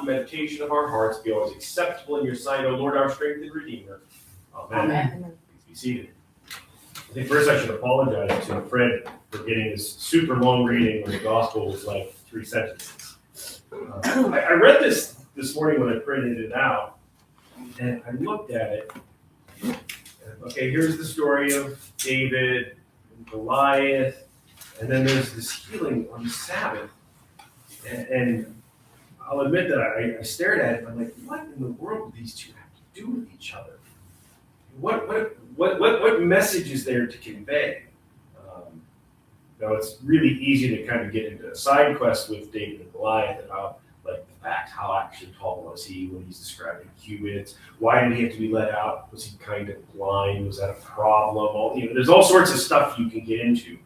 meditation of our hearts be always acceptable in your sight, O Lord, our strength and Redeemer. Amen. Please be seated. I think first I should apologize to Fred for getting this super long reading when the gospel was like 3 sentences. I read this morning when I printed it out, and I looked at it. Okay, here's the story of David and Goliath, and then there's this healing on the Sabbath. And I'll admit that I stared at it, and I'm like, what in the world do these two have to do with each other? What message is there to convey? Now it's really easy to kind of get into a side quest with David and Goliath about like the fact how actually tall was he when he's describing cubits? Why did he have to be let out? Was he kind of blind? Was that a problem? There's all sorts of stuff you can get into.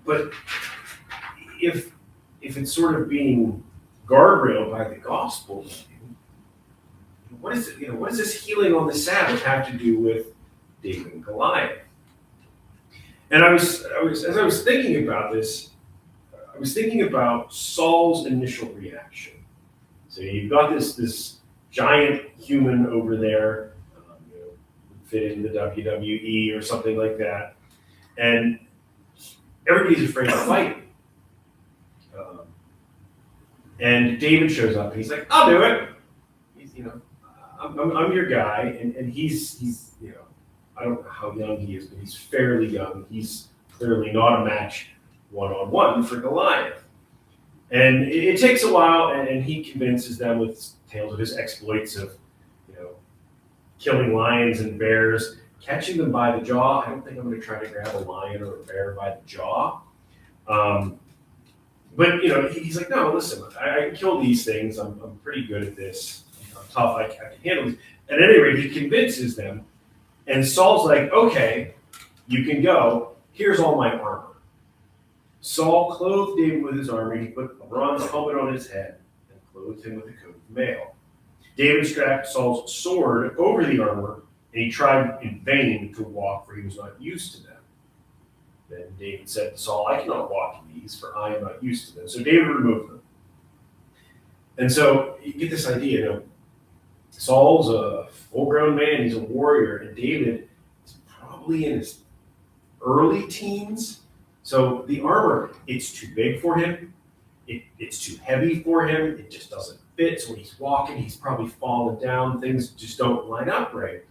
But if it's sort of being guardrailed by the gospel, what is it? What does this healing on the Sabbath have to do with David and Goliath? And as I was thinking about this, I was thinking about Saul's initial reaction. So you've got this giant human over there, fit into the WWE or something like that, and everybody's afraid to fight. And David shows up and he's like, "I'll do it." I'm your guy, and he's I don't know how young he is, but he's fairly young. He's clearly not a match one-on-one for Goliath. And it takes a while, and he convinces them with tales of his exploits of, killing lions and bears, catching them by the jaw. I don't think I'm going to try to grab a lion or a bear by the jaw. But he's like, no, listen, I can kill these things. I'm pretty good at this. I'm tough. I can handle this. At any rate, he convinces them. And Saul's like, okay, you can go. Here's all my armor. Saul clothed David with his armor. He put a bronze helmet on his head and clothed him with a coat of mail. David strapped Saul's sword over the armor, and he tried in vain to walk, for he was not used to them. Then David said to Saul, I cannot walk in these, for I am not used to them. So David removed them. And so you get this idea, Saul's a full-grown man, he's a warrior, and David is probably in his early teens. So the armor, it's too big for him, it's too heavy for him, it just doesn't fit. So when he's walking, he's probably falling down, things just don't line up right.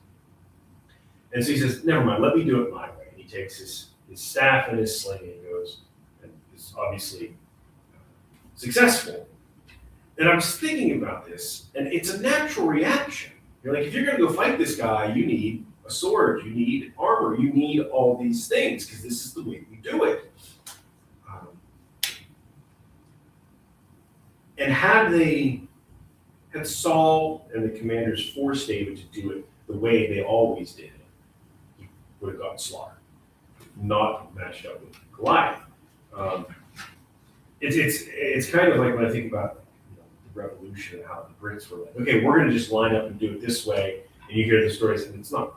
And so he says, never mind, let me do it my way. And he takes his staff and his sling and goes, and is obviously successful. And I was thinking about this, and it's a natural reaction. You're like, if you're going to go fight this guy, you need a sword, you need armor, you need all these things, because this is the way we do it. And had Saul and the commanders forced David to do it the way they always did, he would have gotten slaughtered, not matched up with Goliath. It's kind of like when I think about the Revolution and how the Brits were like, okay, we're going to just line up and do it this way. And you hear the stories, and it's not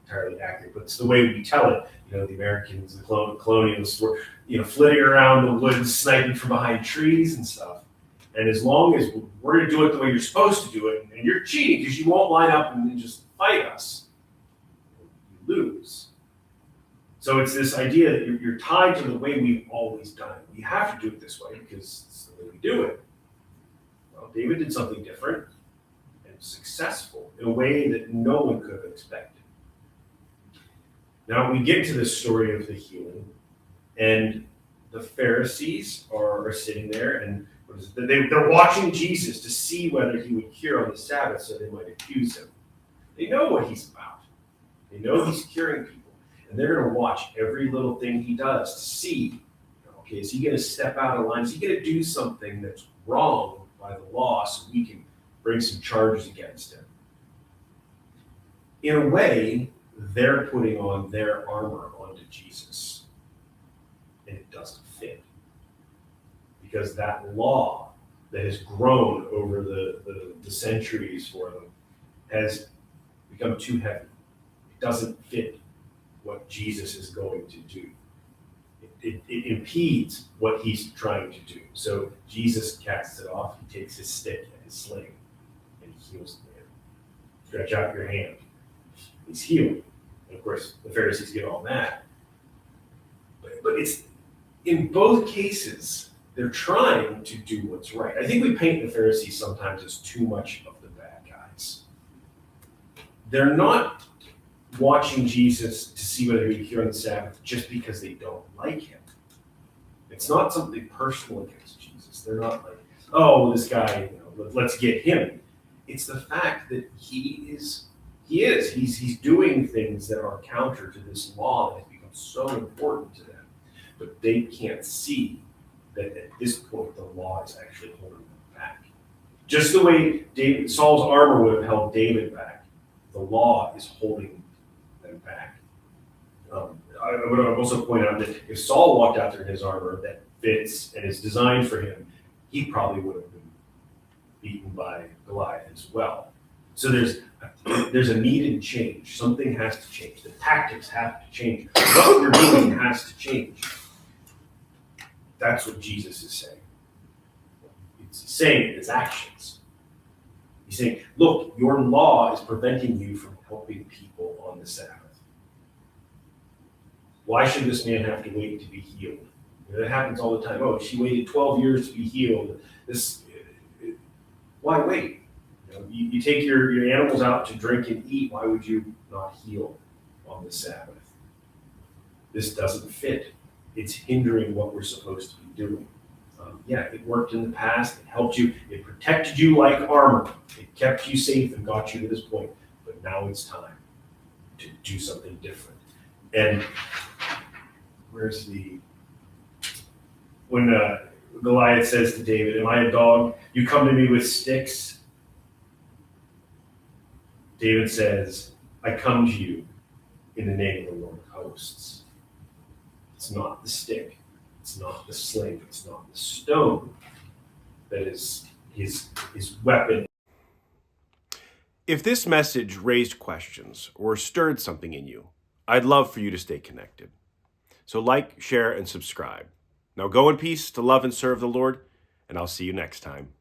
entirely accurate, but it's the way we tell it. The Americans, the colonials were, flitting around the woods, sniping from behind trees and stuff. And as long as we're going to do it the way you're supposed to do it, and you're cheating because you won't line up and just fight us, you lose. So it's this idea that you're tied to the way we've always done it. We have to do it this way because it's the way we do it. Well, David did something different and successful in a way that no one could have expected. Now we get to this story of the healing, and the Pharisees are sitting there, and they're watching Jesus to see whether he would cure on the Sabbath so they might accuse him. They know what he's about. They know he's curing people. And they're going to watch every little thing he does to see, okay, is he going to step out of line? Is he going to do something that's wrong by the law so we can bring some charges against him? In a way, they're putting on their armor onto Jesus. And it doesn't fit. Because that law that has grown over the centuries for them has become too heavy. It doesn't fit what Jesus is going to do. It impedes what he's trying to do. So Jesus casts it off. He takes his stick and the sling, and he heals the man. Stretch out your hand. He's healed. And of course, the Pharisees get all that. But it's in both cases, they're trying to do what's right. I think we paint the Pharisees sometimes as too much of the bad guys. They're not watching Jesus to see whether he would heal on the Sabbath just because they don't like him. It's not something personal against Jesus. They're not like, oh, this guy, let's get him. It's the fact that he's doing things that are counter to this law that has become so important to them. But they can't see that at this point the law is actually holding them back. Just the way Saul's armor would have held David back, the law is holding them back. I would also point out that if Saul walked out there in his armor that fits and is designed for him, he probably would have been beaten by Goliath as well. So there's a needed change. Something has to change. The tactics have to change. What you're doing has to change. That's what Jesus is saying. He's saying it's actions. He's saying, look, your law is preventing you from helping people on the Sabbath. Why should this man have to wait to be healed? That happens all the time. Oh, she waited 12 years to be healed. Why wait? You take your animals out to drink and eat. Why would you not heal on the Sabbath? This doesn't fit. It's hindering what we're supposed to be doing. It worked in the past. It helped you. It protected you like armor. It kept you safe and got you to this point. But now it's time to do something different. And when Goliath says to David, am I a dog? You come to me with sticks. David says, I come to you in the name of the Lord of hosts. It's not the stick. It's not the sling. It's not the stone that is his weapon. If this message raised questions or stirred something in you, I'd love for you to stay connected. So like, share, and subscribe. Now go in peace to love and serve the Lord, and I'll see you next time.